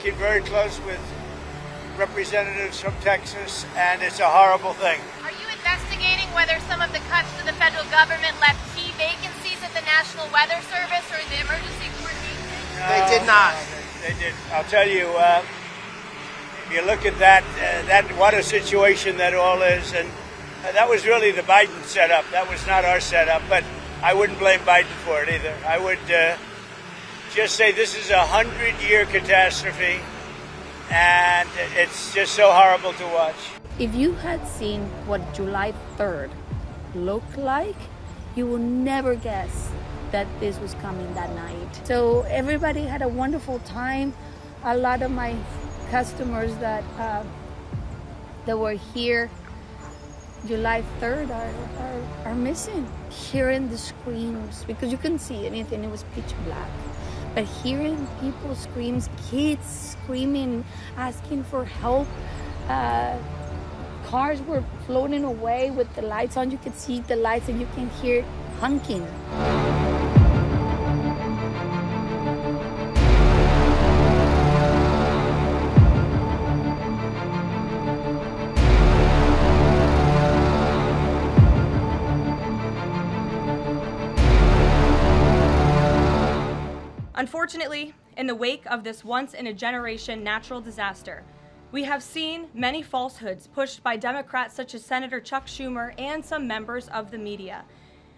working very close with representatives from Texas, and it's a horrible thing. Are you investigating whether some of the cuts to the federal government left key vacancies at the National Weather Service or the Emergency Coordination? No, They did not. They did. I'll tell you, if you look at that, what a situation that all is, and that was really the Biden setup. That was not our setup, but I wouldn't blame Biden for it either. I would just say this is a 100-year catastrophe, and it's just so horrible to watch. If you had seen what July 3rd looked like, you will never guess that this was coming that night. So everybody had a wonderful time. A lot of my customers that were here July 3rd are missing. Hearing the screams, because you couldn't see anything, it was pitch black. But hearing people screams, kids screaming, asking for help, cars were floating away with the lights on. You could see the lights and you can hear honking. Unfortunately, in the wake of this once-in-a-generation natural disaster, we have seen many falsehoods pushed by Democrats such as Senator Chuck Schumer and some members of the media.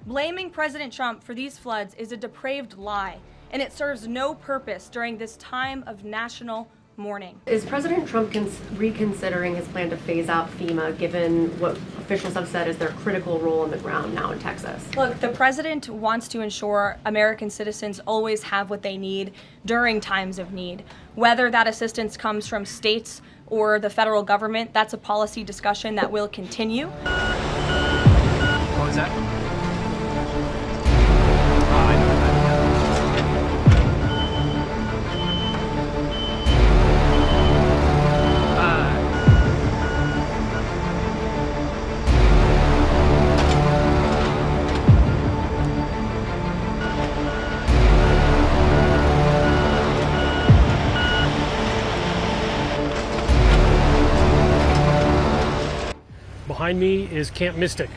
Blaming President Trump for these floods is a depraved lie, and it serves no purpose during this time of national mourning. Is President Trump reconsidering his plan to phase out FEMA, given what officials have said is their critical role on the ground now in Texas? Look, the president wants to ensure American citizens always have what they need during times of need. Whether that assistance comes from states or the federal government, that's a policy discussion that will continue. What was that? Behind me is Camp Mystic,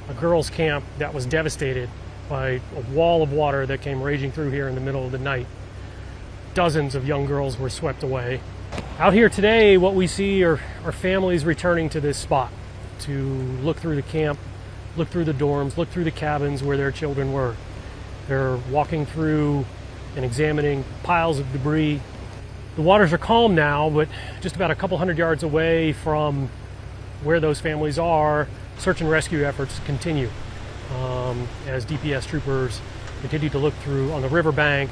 a girls' camp that was devastated by a wall of water that came raging through here in the middle of the night. Dozens of young girls were swept away. Out here today, what we see are families returning to this spot to look through the camp, look through the dorms, look through the cabins where their children were. They're walking through and examining piles of debris. The waters are calm now, but just about a couple hundred yards away from where those families are, search and rescue efforts continue as DPS troopers continue to look through on the riverbank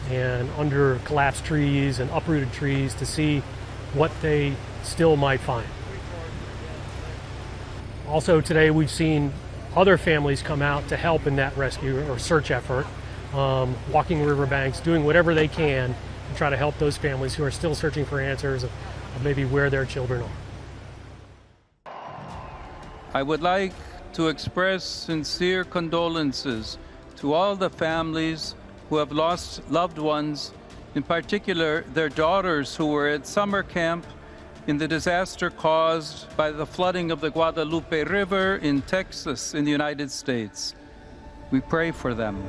and under collapsed trees and uprooted trees to see what they still might find. Also today we've seen other families come out to help in that rescue or search effort, walking riverbanks, doing whatever they can to try to help those families who are still searching for answers of maybe where their children are. I would like to express sincere condolences to all the families who have lost loved ones, in particular their daughters who were at summer camp in the disaster caused by the flooding of the Guadalupe River in Texas in the United States. We pray for them.